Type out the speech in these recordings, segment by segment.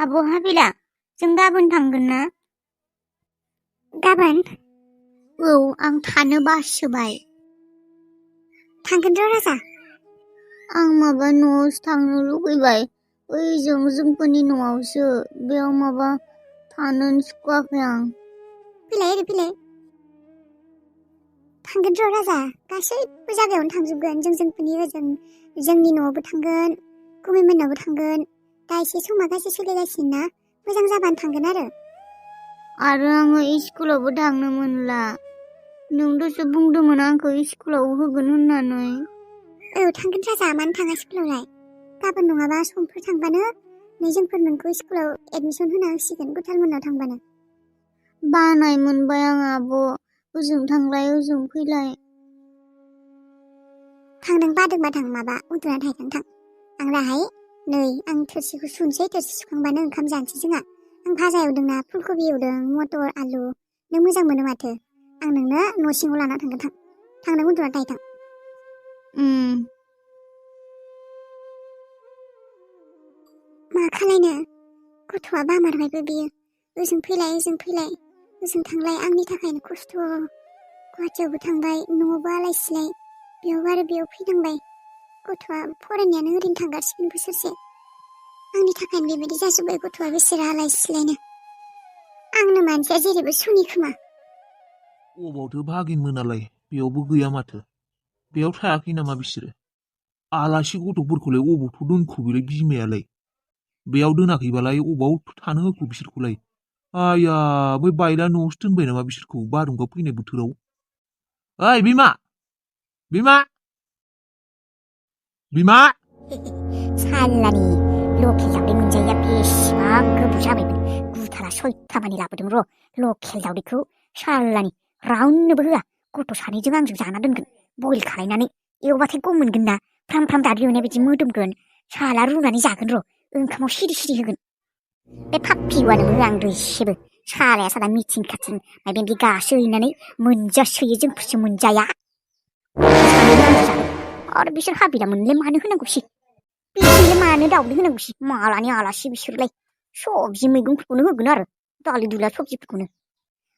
आब' हाबिला जों गाबोन थांगोन ना? गाबोन? औ आं थानो बासोबाय। थांगोन र' राजा। आं माबा न'आवसो थांनो लुगैबाय। ओइजों जोंफोरनि न'आवसो बेयाव माबा थानोनो सुखुवाखै आं। फैलाय ओरै फैलाय। थांगोन र' राजा गासैबो जायगायावनो थांजोबगोन जोंफोरनि ओजों जोंनि न'आवबो थांगोन गुमैमोननावबो थांगोन दा एसे समा गाज्रि सोलिगासिनो ना मोजां जाबानो थांगोन आरो आङो स्कुलावबो थांनो मोनला नों दसे बुंदोंमोन आंखौ स्कुलाव होगोन होननानै औ थांगोन राजा मानो थाङा स्कुलावलाय गाबोन नङाबा समफोर थांबानो नै जोंफोर नोंखौ स्कुलाव एडमिसन होना होसिगोन गुथालमोननाव थांबानो बानाय मोनबाय आं आब' ओजों थांलाय ओजों फैलाय थांदों बादोंबा थां माबा उन्दुना थाहैथां थां आं दाहाय नै आं थोरसिखौ सुनोसै थोरसि सुखांबानो ओंखाम जानोसै जोंहा आं भाजा एवदोंना फुलकबि एवदों मटर आलु नों मोजां मोनो माथो आं नोंनो न' सिङाव लाना थांगोन थांदों उन्दुना थाहैथां मा खालायनो गथ'आ बामारबायबो बियो ओजों फैलाय ओजों थांलाय आंनि थाखायनो खस्थ' गुवाहाटियावबो थांबाय न'आवबो आलाय सिलाय बेयाव आरो बेयाव फैनांबाय गथ'आ फरायनायानो ओरैनो थांगासिनो बोसोरसे आंनि थाखायनो बेबायदि जाजोब्बाय गथ'आ बेसेरा आलाय सिलायनो आंनो मानसिया जेरैबो सुनि खोमा अबावथो भागिनमोनालाय बेयावबो गैया माथो बेयाव थायाखै नामा बिसोरो आलासि गथ'फोरखौलाय अबावथ' दोनखो बेलाय बिमायालाय बेयाव दोनाखैबालाय अबाव थानो होखो बिसोरखौलाय आया बै बायला न'आवसो दोनबाय नामा बिसोरखौ बारहुंखा फैनाय बोथोराव ओइ बिमा बिमा बिमा सालानि लकेल दावदै मोनजायैया बेसेबां गोबाव जाबायमोन गुथाला सयथामानि लाबोदों र' लकेल दावदैखौ सालानि रावनोबो होआ गथ' सानैजों आंजों जाना दोनगोन बइल खालायनानै एवबाथाय गम मोनगोन ना फ्राम फ्राम दादै एवनाय बायदि मोदोमगोन साला रुनानै जागोन र' ओंखामाव सिरि सिरि होगोन बे फाफ्पिवानोबो होआ आं दैसेबो सालाया साला मिथिं खाथिं माबा बे गासोहैनानै मोनजासोयो जोंफोरसो मोनजाया आरो बिसोर हाबिला मोनलाय मानो होनांगौसि बिसोरलाय मानो दावदै होनांगौसि मालानि आलासि बिसोरलाय सबजि मैगंफोरखौनो होगोन आरो दालि दुला सबजिफोरखौनो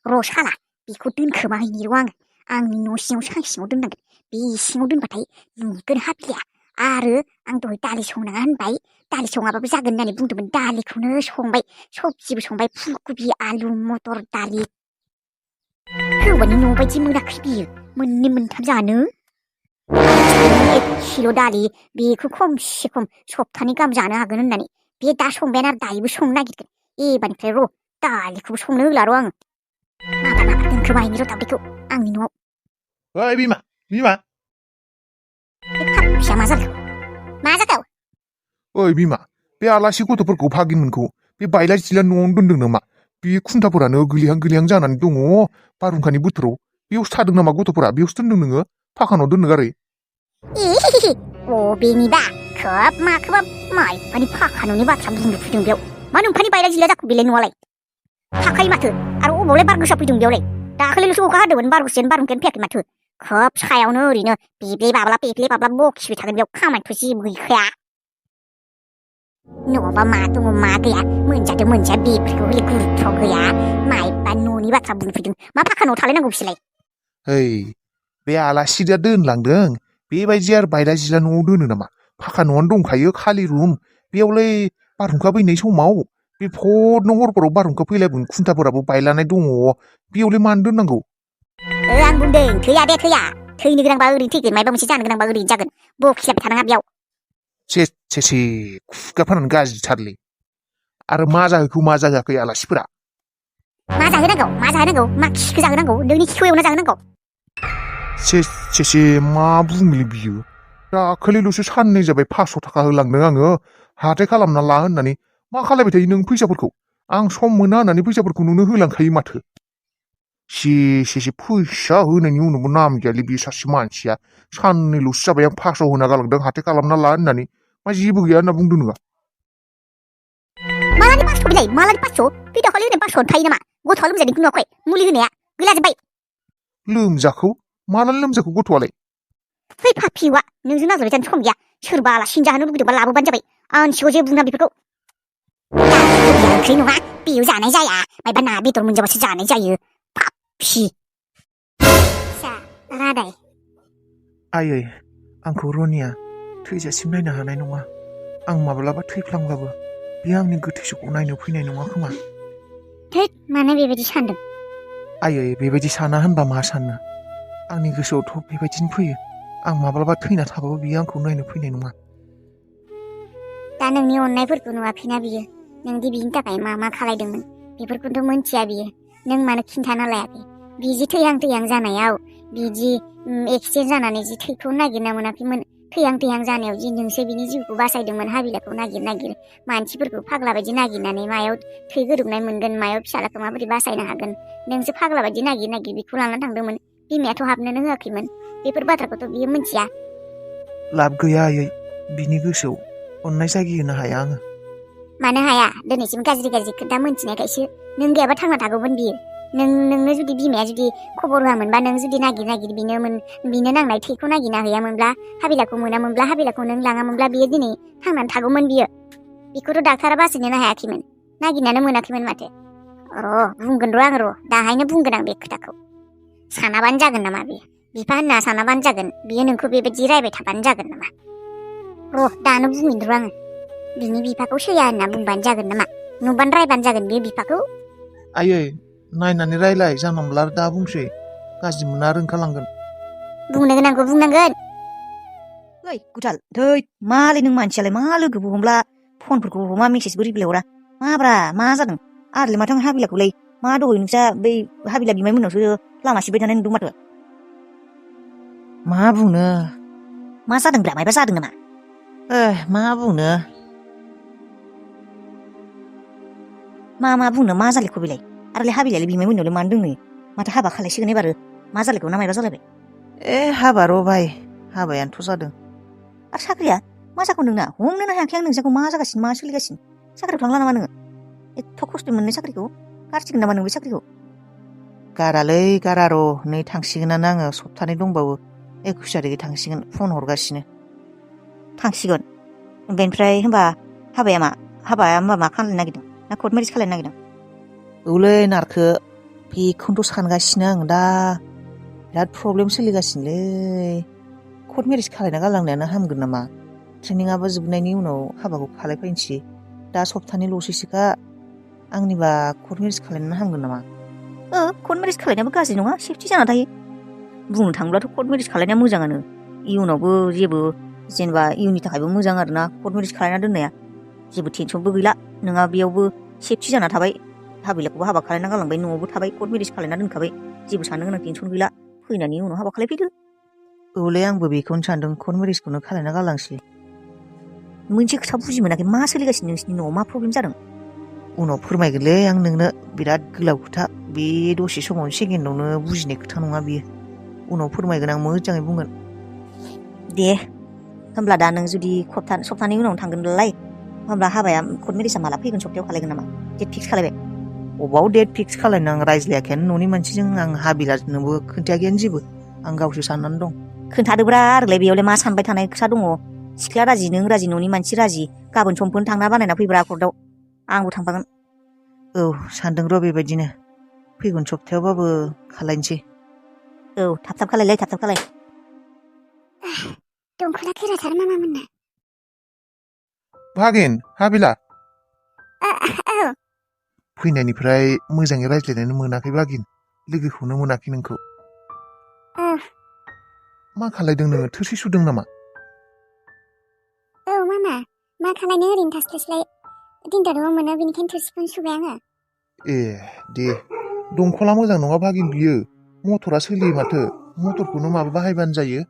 र' साला बेखौ दोनखोमाहैनि र' आंनि न' सिङाव सां सिङाव दोननांगोन बे सिङाव दोनबाथाय नुगोन हाबिलाया आरो आं दहाय दालि संनाङा होनबाय दालि सङाबाबो जागोन होननानै बुंदोंमोन दालिखौनो संबाय सबजिबो संबाय फुलकबि आलु मटर दालि हौवानि न' बायदि मोनाखै बियो मोननै मोनथाम जानो एसेल' दालि बेखौ खमसे खम सप्तानै गाहाम जानो हागोन होननानै बे दा संबायानो आरो दायोबो संनो नागिरगोन एबारनिफ्राय र' दालिखौबो संनो होला र' आङो माबा दोनखोमाहैनि र' दावदैखौ आंनि न'आव ओइ बिमा बिमा फिसा मा जाखो ओइ बिमा बे आलासि गथ'फोरखौ भागिनमोनखौ बे बायला जिला न'आवनो दोनदों नामा बे खुन्थाफोरानो गोलैहां जानानै दङ बारहुंखानि बोथोराव बेयावसो थादों नामा गथ'फोरा बेयावसो दोनदों नोङो फाखानाव दोननो गारै बेनिबा खोब माखोबा माइफानि फाखा न'नि बाथ्रा बुंनो फैदों बेयाव मा नोंफानि बायला जिला जाखो बेलाय न'आलाय थाखायो माथो आरो अबावलाय बार गोसा फैदों बेयावलाय दाखालिल'सो अखा हादोंमोन बारहुंखायानो फैयाखै माथो खोब सायावनो ओरैनो बेब्ले बाब्ला बखिबाय थागोन बेयाव खामानिथ' जेबो गैखाया न'आवबा मा दङ मा गैया मोनजादों मोनजाया बेफोरखौ हले गुरुत्व गैया माइबा न'नि बाथ्रा बुंफैदों मा फाखा न'आव थालायनांगौ बिसोरलाय ओइ बे आलासिया दोनलांदों बेबायदि आरो बायला जिला न'आव दोनो नामा फाखा न'आनो दंखायो खालि रुम बेयावलाय बारहुंखा फैनाय समाव बे फदनो हरफोराव बारहुंखा फैलायगोन खुन्थाफोराबो बायलानाय दङ बेयावलाय मानो दोननांगौ आं बुंदों थैया थैनो गोनांबा ओरैनो थैगोन मायबा मोनसे जानो गोनांबा ओरैनो जागोन बखिलाबाय थानाङा बेयाव से खुगाफोरानो गाज्रिथारलै आरो मा जाहोआखै आलासिफोरा मा जाहोनांगौ मा खिखो जाहोनांगौ नोंनि खिखौ एवना जाहोनांगौ से मा बुङोलै बियो दाखालिल'सो साननै जाबाय 500 थाखा होलांदों आङो हाथाय खालामना ला होननानै मा खालायबाय थायो नों फैसाफोरखौ आं सम मोना होननानै फैसाफोरखौ नोंनो होलांखायो माथो से फैसा होनायनि उनावबो नाम गैयालै बे सासे मानसिया साननैल'सो जाबाय आं 500 होना गालांदों हाथाय खालामना ला होननानै मा जेबो गैया होनना बुंदों नोङा मालानि 500 बिलाय मालानि 500 बे दाखालि होनाय 500 थायो नामा गथ'आ लोमजानायखौ नुवाखै मुलि होनाया गैला जोब्बाय मालानि लोमजाखौ गथ'आलाय फै फाफिवा नोंजों नांज्लायबाय थानो सम गैया सोरबा आलासिनो जाहोनो लुगैदोंबा लाबोबानो जाबाय आं सिगाङाव जेबो बुङा बेफोरखौ ओंख्रि नङा बेयाव जानाय जाया मायबा ना बेदर मोनजाबासो जानाय जायो पापि फिसा रादाय आयै आंखौ रनिया थैजासिम नायनो हानाय नङा आं माब्लाबा थैफ्लांब्लाबो बियो आंनि गोथैसोखौ नायनो फैनाय नङा खोमा थैद मानो बेबायदि सानदों आयै बेबायदि साना होनबा मा साननो आंनि गोसोआवथ' बेबायदिनो फैयो आं माब्लाबा थैना थाबाबो बियो आंखौ नायनो फैनाय नङा दा नोंनि अननायफोरखौ नुवाखैना बियो नोंदि बिनि थाखाय मा खालायदोंमोन बेफोरखौथ' मोनथिया बियो नों मानो खिन्थाना लायाखै बिदि थैहां जानायाव बिदि एक्सिडेन्ट जानानै जि थैखौ नागिरना मोनाखैमोन थैहां जानायाव जि नोंसो बिनि जिउखौ बासायदोंमोन हाबिलाखौ नागिर मानसिफोरखौ फाग्ला बायदि नागिरनानै मायाव थै गोरोबनाय मोनगोन मायाव फिसालाखौ माबोरै बासायनो हागोन नोंसो फाग्ला बायदि नागिर बेखौ लानानै थांदोंमोन बिमायाथ' हाबनोनो होआखैमोन बेफोर बाथ्राखौथ' बियो मोनथिया लाब गैया आयै बिनि गोसोआव अननाय जागि होनो हाया आङो मानो हाया दिनैसिम गाज्रि खोथा मोनथिनायखायसो नों गैयाबा थांना थागौमोन बियो नोंनो जुदि बिमाया जुदि खबर होआमोनबा नों जुदि नागिर बिनो नांनाय थैखौ नागिरना हैयामोनब्ला हाबिलाखौ मोनामोनब्ला हाबिलाखौ नों लाङामोनब्ला बियो दिनै थांनानै थागौमोन बियो बेखौथ' डाक्टारा बासिनोनो हायाखैमोन नागिरनानै मोनाखैमोन माथो बुंगोन आं दाहायनो बुंगोन आं बे खोथाखौ सानाबानो जागोन नामा बियो बिफा होनना सानाबानो जागोन बियो नोंखौ बेबायदि रायबाय थाबानो जागोन नामा दानो बुंगोन आङो बिनि बिफाखौ सैया होनना बुंबानो जागोन नामा नुबानो रायबानो जागोन बे बिफाखौ आयै नायनानै रायलाय जानला मोनला दा बुंसै गाज्रि मोना आरो ओंखारलांगोन बुंनो गोनांखौ बुंनांगोन ओइ गुथाल थै मालाय नों मानसियालाय मा लोगोबो हमला फनफोरखौ हमा मेसेजबो रिप्लाय हरा माब्रा मा जादों आरलाय माथो हाबिलाखौलाय मा दहै नोंसा बै हाबिला बिमाय मोननावसो लामा सिबाय थानाय नुदों माथो मा बुंनो मा जादोंब्रा मायबा जादों नामा मा बुंनो मा बुंनो मा जालायखौ बेलाय आरोलाय हाबिलायालाय बिमाय मोननावलाय मानो दोंनो माथो हाबा खालायसिगोन एबारो मा जालायखौ ना मायबा जालायबाय हाबा र' भाइ हाबायानोथ' जादों आरो साख्रिया मा जाखौ नोंना हमनोनो हायाखै आं नोंसाखौ मा जागासिनो मा सोलिगासिनो साख्रियाव थांला नामा नोङो एथ' खस्थ' मोननाय साख्रिखौ गारसिगोन नामा नों बे साख्रिखौ गारालै गारा र' नै थांसिगोनानो आङो सप्तानै दंबावो 21 तारिखै थांसिगोन फन हरगासिनो थांसिगोन बेनिफ्राय होनबा हाबाया मा खालामनो नागिरदों ना कर्ट मेरिज खालायनो नागिरदों औलै नारखो बेखौनोथ' सानगासिनो आं दा बिराद प्रब्लेम सोलिगासिनोलै कर्ट मेरिज खालायना गालांनायानो हामगोन नामा ट्रेनिंआबो जोबनायनि उनाव हाबाखौ खालायफैनोसै दा सप्तानैल'सैसोखा आंनिबा कर्ट मेरिज खालायनायानो हामगोन नामा कर्ट मेरिज खालायनायाबो गाज्रि नङा सेफटि जाना थायो बुंनो थाङोब्लाथ' कर्ट मेरिज खालायनाया मोजाङानो इयुनावबो जेबो जेनेबा इयुननि थाखायबो मोजां आरोना कर्ट मेरिज खालायना दोननाया जेबो टेनसनबो गैला नोंहा बेयावबो सेफटि जाना थाबाय हाबिलाखौबो हाबा खालायना गालांबाय न'आवबो थाबाय कर्ट मेरिज खालायना दोनखाबाय जेबो साननो गोनां टेनसन गैला फैनायनि उनाव हाबा खालायफैदो औलै आंबो बेखौनो सानदों कर्ट मेरिजखौनो खालायना गालांसै मोनसे खोथा बुजि मोनाखै मा सोलिगासिनो नोंसिनि न'आव मा प्रब्लेम जादों उनाव फोरमायगोनलै आं नोंनो बिराद गोलाव खोथा बे दसे समावनो सेकेन्डआवनो बुजिनाय खोथा नङा बियो उनाव फोरमायगोन आं मोजाङै बुंगोन दे होमब्ला दा नों जुदि सप्तानि उनाव थांगोनब्लालाय होमब्ला हाबाया कर्ट मेरिजआ माला फैगोन सप्तायाव खालायगोन नामा डेट फिक्स खालायबाय अबाव डेट फिक्स खालायनो आं रायज्लायाखैयानो न'नि मानसिजों आं हाबिलानोबो खोन्थायाखैयानो जेबो आं गावसो साननानै दं खोन्थादोब्रा आरोलाय बेयावलाय मा सानबाय थानाय खोथा दङ सिख्लाया राजि नों राजि न'नि मानसि राजि गाबोन समफोरनो थांना बानायना फैब्रा कर्टआव आंबो थांफागोन औ सानदों र' बेबायदिनो फैगोन सप्तायावबाबो खालायनोसै औ थाब खालाय दंखला गोराथार नामा मोनना भागिन हाबिला औ फैनायनिफ्राय मोजाङै रायज्लायनो मोनाखै भागिन लोगोखौनो मोनाखै नोंखौ मा खालायदों नोङो थोरसि सुदों नामा औ मामा मा खालायनो ओरैनो थास्लायस्लाय दिनदारबो मोनो बेनिखायनो थोरसिखौनो सुबाय आङो ए दे दंखला मोजां नङा भागिन बियो मटरा सोलियो माथो मटरखौनो माबा बाहायबानो जायो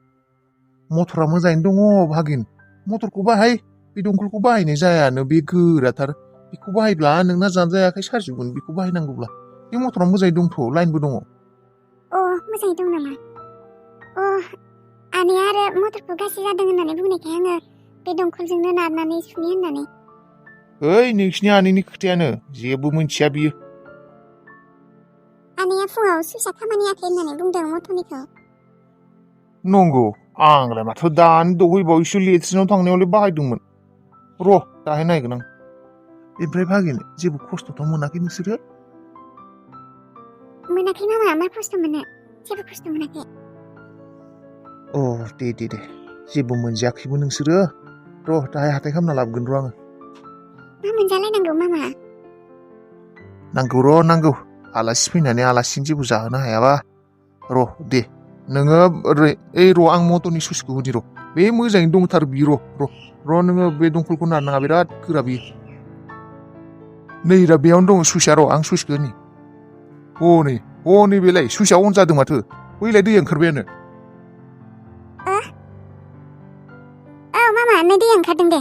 मटरा मोजाङैनो दङ भागिन मटरखौ बाहाय बे दंखलखौ बाहायनाय जायानो बे गोराथार बेखौ बाहायब्ला नोंना जानजाया आखाइ साजोबगोन बेखौ बाहायनांगौब्ला बे मटरा मोजाङै दंथ' लाइनबो दङ मोजाङै दं नामा आनैया आरो मटरखौ गाज्रि जादों होननानै बुंनायखाय आङो बे दंखलजोंनो नारनानै सुनि होननानै ओइ नोंसिनि आनैनि खोथायानो जेबो मिथिया बियो आनैया फुङाव सुइसआ खामानियाखै होननानै बुंदों मटरनिखौ नंगौ आंलाय माथो दानि दहैबावैसो लेट्रिनाव थांनायावलाय बाहायदोंमोन र' दाहाय नायगोन आं ओमफ्राय भागिन जेबो खस्थ'थ' मोनाखै नोंसोरो? मोनाखै मामा मा खस्थ' मोनो जेबो खस्थ' मोनाखै अ दे जेबो मोनजायाखैबो नोंसोरो? र' दाहाय हाथाय खालामना लाबोगोन र' आङो। मा मोनजालायनांगौ मामा नांगौ आलासि फैनानै आलासिनो जेबो जाहोनो हायाबा र' दे नोङो र' आं मटरनि सुइचखौ होनि र' बे मोजाङैनो दंथारो बियो र' नोङो बे दंखलखौ नारनाङा बिराद गोरा बियो नै दा बेयावनो दङ सुइचआ र' आं सुइचखौ होनि हनै बेलाय सुइचआ अन जादों माथो बैलाय दै ओंखारबायानो औ मामा नै दै ओंखारदों दे